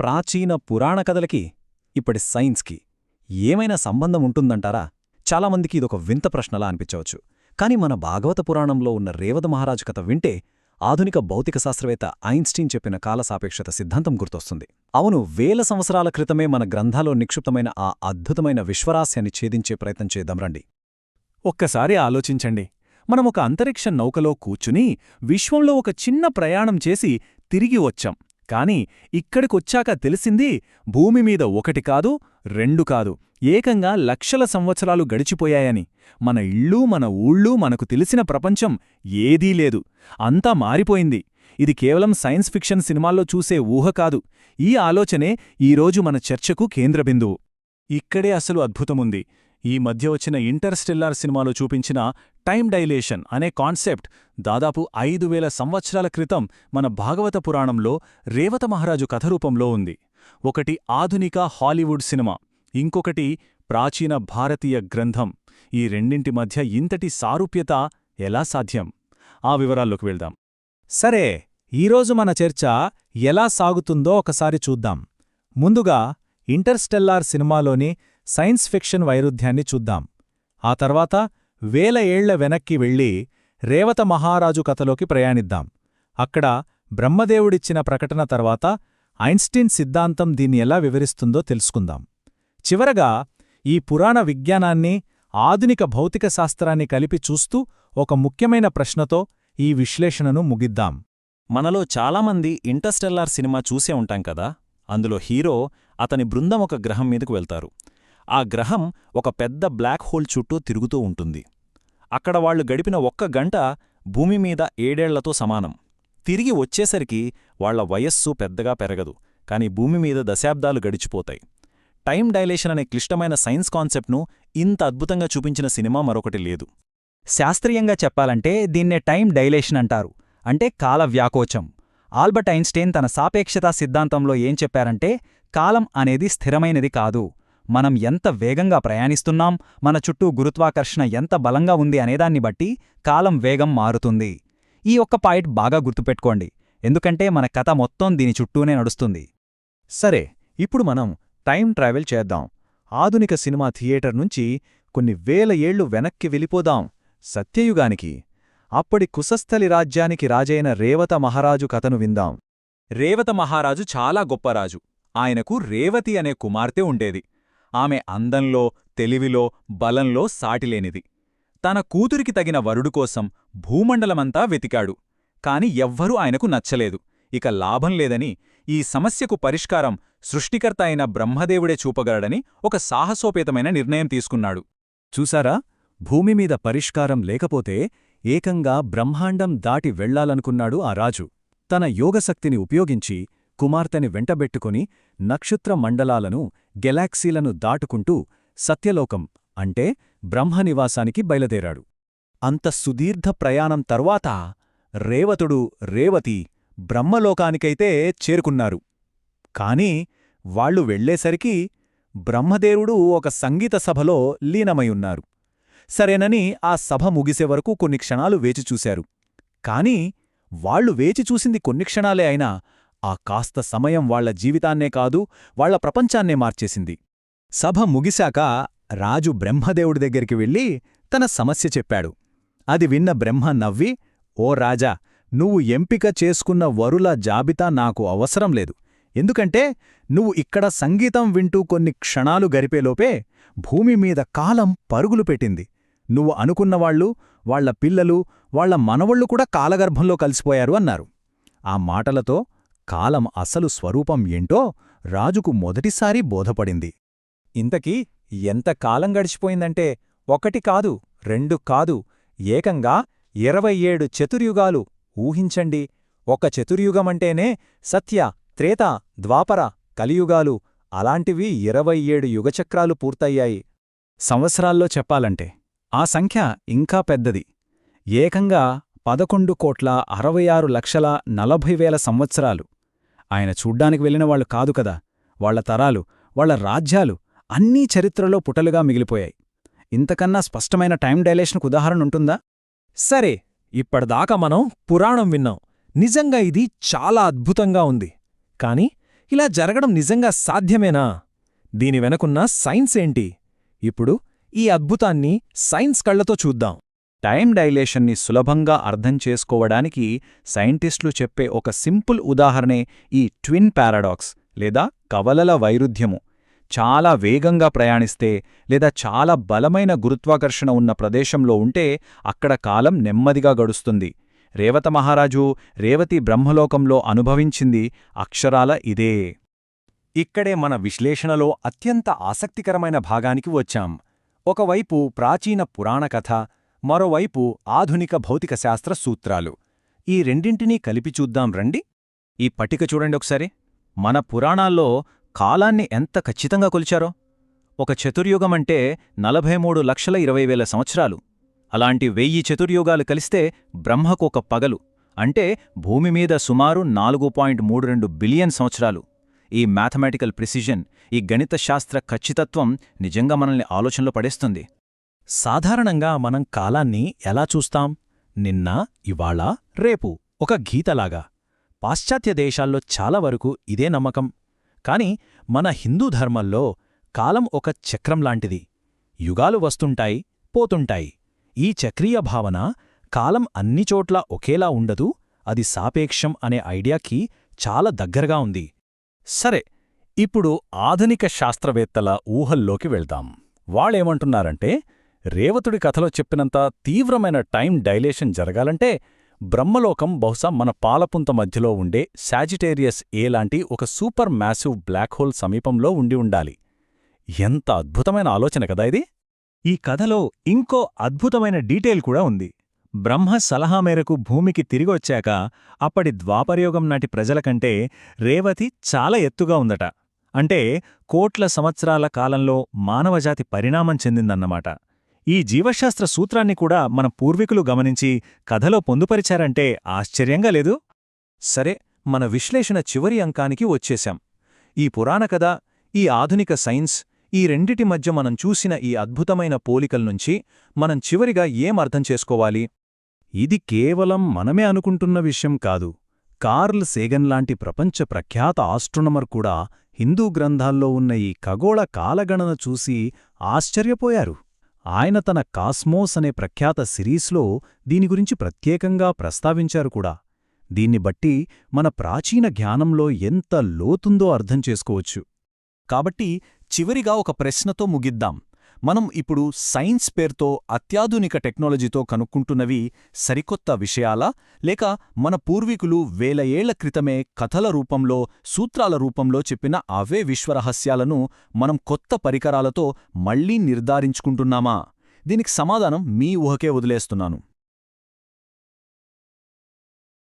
ప్రాచీన పురాణ కథలకి ఇప్పటి సైన్స్కి ఏమైనా సంబంధం ఉంటుందంటారా? చాలామందికి ఇదొక వింత ప్రశ్నలా అనిపించవచ్చు. కాని మన భాగవత పురాణంలో ఉన్న రేవత మహారాజు కథ వింటే ఆధునిక భౌతిక శాస్త్రవేత్త ఐన్స్టీన్ చెప్పిన కాలసాపేక్షత సిద్ధాంతం గుర్తొస్తుంది. అవును, వేల సంవత్సరాల క్రితమే మన గ్రంథాల్లో నిక్షిప్తమైన ఆ అద్భుతమైన విశ్వరాస్యాన్ని ఛేదించే ప్రయత్నం చేద్దాం రండి. ఒక్కసారి ఆలోచించండి. మనమొక అంతరిక్ష నౌకలో కూర్చుని విశ్వంలో ఒక చిన్న ప్రయాణం చేసి తిరిగి వచ్చాం. కాని ఇక్కడికొచ్చాక తెలిసింది భూమిమీద ఒకటి కాదు, రెండు కాదు, ఏకంగా లక్షల సంవత్సరాలు గడిచిపోయాయని. మన ఇళ్ళూ మన ఊళ్ళూ మనకు తెలిసిన ప్రపంచం ఏదీ లేదు. అంతా మారిపోయింది. ఇది కేవలం సైన్స్ ఫిక్షన్ సినిమాల్లో చూసే ఊహ కాదు. ఈ ఆలోచనే ఈరోజు మన చర్చకు కేంద్రబిందువు. ఇక్కడే అసలు అద్భుతముంది. ఈ మధ్య వచ్చిన ఇంటర్స్టెల్లార్ సినిమాలో చూపించిన టైం డైలేషన్ అనే కాన్సెప్ట్ దాదాపు 5000 సంవత్సరాల క్రితం మన భాగవత పురాణంలో రేవత మహారాజు కథరూపంలో ఉంది. ఒకటి ఆధునిక హాలీవుడ్ సినిమా, ఇంకొకటి ప్రాచీన భారతీయ గ్రంథం. ఈ రెండింటి మధ్య ఇంతటి సారూప్యత ఎలా సాధ్యం? ఆ వివరాల్లోకి వెళ్దాం. సరే, ఈరోజు మన చర్చ ఎలా సాగుతుందో ఒకసారి చూద్దాం. ముందుగా ఇంటర్స్టెల్లార్ సినిమాలోని సైన్స్ ఫిక్షన్ వైరుధ్యాన్ని చూద్దాం. ఆ తర్వాత వేల ఏళ్ల వెనక్కి వెళ్ళి రేవత మహారాజు కథలోకి ప్రయాణిద్దాం. అక్కడ బ్రహ్మదేవుడిచ్చిన ప్రకటన తర్వాత ఐన్స్టీన్ సిద్ధాంతం దీన్ని ఎలా వివరిస్తుందో తెలుసుకుందాం. చివరగా ఈ పురాణ విజ్ఞానాన్ని, ఆధునిక భౌతిక శాస్త్రాన్ని కలిపి చూస్తూ ఒక ముఖ్యమైన ప్రశ్నతో ఈ విశ్లేషణను ముగిద్దాం. మనలో చాలామంది ఇంటర్స్టెల్లార్ సినిమా చూసే ఉంటాం కదా. అందులో హీరో అతని బృందం ఒక గ్రహం మీదకు వెళ్తారు. ఆ గ్రహం ఒక పెద్ద బ్లాక్ హోల్ చుట్టూ తిరుగుతూ ఉంటుంది. అక్కడ వాళ్లు గడిపిన 1 గంట భూమిమీద 7 ఏళ్లతో సమానం. తిరిగి వచ్చేసరికి వాళ్ల వయస్సు పెద్దగా పెరగదు, కాని భూమిమీద దశాబ్దాలు గడిచిపోతాయి. టైం డైలేషన్ అనే క్లిష్టమైన సైన్స్ కాన్సెప్ట్ను ఇంత అద్భుతంగా చూపించిన సినిమా మరొకటి లేదు. శాస్త్రీయంగా చెప్పాలంటే దీన్నే టైం డైలేషన్ అంటారు, అంటే కాల వ్యాకోచం. ఆల్బర్ట్ ఐన్స్టీన్ తన సాపేక్షతా సిద్ధాంతంలో ఏం చెప్పారంటే, కాలం అనేది స్థిరమైనది కాదు. మనం ఎంత వేగంగా ప్రయాణిస్తున్నాం, మన చుట్టూ గురుత్వాకర్షణ ఎంత బలంగా ఉంది అనేదాన్ని బట్టి కాలం వేగం మారుతుంది. ఈ ఒక్క పాయింట్ బాగా గుర్తుపెట్టుకోండి, ఎందుకంటే మన కథ మొత్తం దీని చుట్టూనే నడుస్తుంది. సరే, ఇప్పుడు మనం టైం ట్రావెల్ చేద్దాం. ఆధునిక సినిమా థియేటర్ నుంచి కొన్ని వేల ఏళ్లు వెనక్కి వెళ్ళిపోదాం, సత్యయుగానికి. అప్పటి కుశస్థలి రాజ్యానికి రాజైన రేవత మహారాజు కథను విందాం. రేవత మహారాజు చాలా గొప్పరాజు. ఆయనకు రేవతి అనే కుమార్తె ఉండేది. ఆమె అందంలో, తెలివిలో, బలంలో సాటిలేనిది. తన కూతురికి తగిన వరుడు కోసం భూమండలమంతా వెతికాడు. కాని ఎవ్వరూ ఆయనకు నచ్చలేదు. ఇక లాభం లేదని, ఈ సమస్యకు పరిష్కారం సృష్టికర్త అయిన బ్రహ్మదేవుడే చూపగలడని ఒక సాహసోపేతమైన నిర్ణయం తీసుకున్నాడు. చూసారా, భూమిమీద పరిష్కారం లేకపోతే ఏకంగా బ్రహ్మాండం దాటి వెళ్లాలనుకున్నాడు ఆ రాజు. తన యోగశక్తిని ఉపయోగించి కుమార్తెని వెంటబెట్టుకుని నక్షత్ర మండలాలను, గెలాక్సీలను దాటుకుంటూ సత్యలోకం అంటే బ్రహ్మనివాసానికి బయలుదేరాడు. అంత సుదీర్ఘ ప్రయాణం తర్వాత రేవతుడు, రేవతి బ్రహ్మలోకానికైతే చేరుకున్నారు. కాని వాళ్లు వెళ్లేసరికి బ్రహ్మదేవుడు ఒక సంగీత సభలో లీనమైయున్నారు. సరేనని ఆ సభ ముగిసే వరకు కొన్ని క్షణాలు వేచిచూశారు. కాని వాళ్లు వేచిచూసింది కొన్ని క్షణాలే అయినా ఆ కాస్త సమయం వాళ్ల జీవితాన్నే కాదు, వాళ్ల ప్రపంచాన్నే మార్చేసింది. సభ ముగిశాక రాజు బ్రహ్మదేవుడి దగ్గరికి వెళ్ళి తన సమస్య చెప్పాడు. అది విన్న బ్రహ్మ నవ్వి, ఓ రాజా, నువ్వు ఎంపిక చేసుకున్న వరుల జాబితా నాకు అవసరం లేదు. ఎందుకంటే నువ్వు ఇక్కడ సంగీతం వింటూ కొన్ని క్షణాలు గరిపేలోపే భూమిమీద కాలం పరుగులు పెట్టింది. నువ్వు అనుకున్నవాళ్లు, వాళ్ల పిల్లలు, వాళ్ల మనవళ్లు కూడా కాలగర్భంలో కలిసిపోయారు అన్నారు. ఆ మాటలతో కాలం అసలు స్వరూపం ఏంటో రాజుకు మొదటిసారి బోధపడింది. ఇంతకీ ఎంత కాలం గడిచిపోయిందంటే 1 కాదు, 2 కాదు, ఏకంగా 27 చతుర్యుగాలు. ఊహించండి, ఒక చతుర్యుగమంటేనే సత్య, త్రేత, ద్వాపర, కలియుగాలు. అలాంటివి 27 యుగచక్రాలు పూర్తయ్యాయి. సంవత్సరాల్లో చెప్పాలంటే ఆ సంఖ్య ఇంకా పెద్దది. ఏకంగా 11,66,40,000 సంవత్సరాలు. ఆయన చూడ్డానికి వెళ్ళినవాళ్లు కాదు కదా, వాళ్ల తరాలు, వాళ్ల రాజ్యాలు అన్నీ చరిత్రలో పుటలుగా మిగిలిపోయాయి. ఇంతకన్నా స్పష్టమైన టైం డైలేషన్కు ఉదాహరణుంటుందా? సరే, ఇప్పటిదాకా మనం పురాణం విన్నాం. నిజంగా ఇది చాలా అద్భుతంగా ఉంది. కాని ఇలా జరగడం నిజంగా సాధ్యమేనా? దీని వెనకున్న సైన్స్ ఏంటి? ఇప్పుడు ఈ అద్భుతాన్ని సైన్స్ కళ్లతో చూద్దాం. టైం డైలేషన్ని సులభంగా అర్థం చేసుకోవడానికి సైంటిస్టులు చెప్పే ఒక సింపుల్ ఉదాహరణే ఈ ట్విన్ పారాడాక్స్ లేదా కవలల వైరుధ్యము. చాలా వేగంగా ప్రయాణిస్తే లేదా చాలా బలమైన గురుత్వాకర్షణ ఉన్న ప్రదేశంలో ఉంటే అక్కడ కాలం నెమ్మదిగా గడుస్తుంది. రేవత మహారాజు రేవతి బ్రహ్మలోకంలో అనుభవించింది అక్షరాల ఇదే. ఇక్కడే మన విశ్లేషణలో అత్యంత ఆసక్తికరమైన భాగానికి వచ్చాం. ఒకవైపు ప్రాచీన పురాణ కథ, మరోవైపు ఆధునిక భౌతికశాస్త్ర సూత్రాలు. ఈ రెండింటినీ కలిపి చూద్దాం రండి. ఈ పట్టిక చూడండి ఒకసారి. మన పురాణాల్లో కాలాన్ని ఎంత ఖచ్చితంగా కొలిచారో. ఒక చతుర్యుగమంటే 43,20,000 సంవత్సరాలు. అలాంటి 1000 చతుర్యుగాలు కలిస్తే బ్రహ్మకొక పగలు, అంటే భూమిమీద సుమారు 4.32 బిలియన్ సంవత్సరాలు. ఈ మ్యాథమెటికల్ ప్రిసిజన్, ఈ గణితశాస్త్ర ఖచ్చితత్వం నిజంగా మనల్ని ఆలోచనలో పడేస్తుంది. సాధారణంగా మనం కాలాన్ని ఎలా చూస్తాం? నిన్న, ఇవాళ, రేపు, ఒక గీతలాగా. పాశ్చాత్య దేశాల్లో చాలా వరకు ఇదే నమ్మకం. కాని మన హిందూ ధర్మంలో కాలం ఒక చక్రంలాంటిది. యుగాలు వస్తుంటాయి, పోతుంటాయి. ఈ చక్రీయ భావన కాలం అన్ని చోట్ల ఒకేలా ఉండదు, అది సాపేక్షం అనే ఐడియాకి చాలా దగ్గరగా ఉంది. సరే, ఇప్పుడు ఆధునిక శాస్త్రవేత్తల ఊహల్లోకి వెళ్దాం. వాళ్ళేమంటున్నారంటే, రేవతుడి కథలో చెప్పినంత తీవ్రమైన టైం డైలేషన్ జరగాలంటే బ్రహ్మలోకం బహుశా మన పాలపుంత మధ్యలో ఉండే సాజిటేరియస్ ఏ లాంటి ఒక సూపర్ మ్యాసివ్ బ్లాక్ హోల్ సమీపంలో ఉండి ఉండాలి. ఎంత అద్భుతమైన ఆలోచన కదా ఇది! ఈ కథలో ఇంకో అద్భుతమైన డీటెయిల్ కూడా ఉంది. బ్రహ్మ సలహా మేరకు భూమికి తిరిగొచ్చాక అప్పటి ద్వాపరయుగం నాటి ప్రజలకంటే రేవతి చాలా ఎత్తుగా ఉందట. అంటే కోట్ల సంవత్సరాల కాలంలో మానవజాతి పరిణామం చెందిందన్నమాట. ఈ జీవశాస్త్ర సూత్రాన్ని కూడా మన పూర్వీకులు గమనించి కథలో పొందుపరిచారంటే ఆశ్చర్యంగా లేదు? సరే, మన విశ్లేషణ చివరి అంకానికి వచ్చేశాం. ఈ పురాణ కథ, ఈ ఆధునిక సైన్స్, ఈ రెండిటి మధ్య మనం చూసిన ఈ అద్భుతమైన పోలికల్నుంచి మనం చివరిగా ఏం అర్థం చేసుకోవాలి? ఇది కేవలం మనమే అనుకుంటున్న విషయం కాదు. కార్ల్ సేగన్ లాంటి ప్రపంచ ప్రఖ్యాత ఆస్ట్రోనమర్ కూడా హిందూ గ్రంథాల్లో ఉన్న ఈ ఖగోళ కాలగణన చూసి ఆశ్చర్యపోయారు. ఆయన తన కాస్మోస్ అనే ప్రఖ్యాత సిరీస్లో దీని గురించి ప్రత్యేకంగా ప్రస్తావించారు కూడా. దీన్ని బట్టి మన ప్రాచీన జ్ఞానంలో ఎంత లోతుందో అర్థం చేసుకోవచ్చు. కాబట్టి చివరిగా ఒక ప్రశ్నతో ముగిద్దాం. మనం ఇప్పుడు సైన్స్ పేరుతో అత్యాధునిక టెక్నాలజీతో కనుక్కుంటున్నవి సరికొత్త విషయాలా, లేక మన పూర్వీకులు వేల ఏళ్ల క్రితమే కథల రూపంలో, సూత్రాల రూపంలో చెప్పిన అవే విశ్వరహస్యాలను మనం కొత్త పరికరాలతో మళ్లీ నిర్ధారించుకుంటున్నామా? దీనికి సమాధానం మీ ఊహకే వదిలేస్తున్నాను.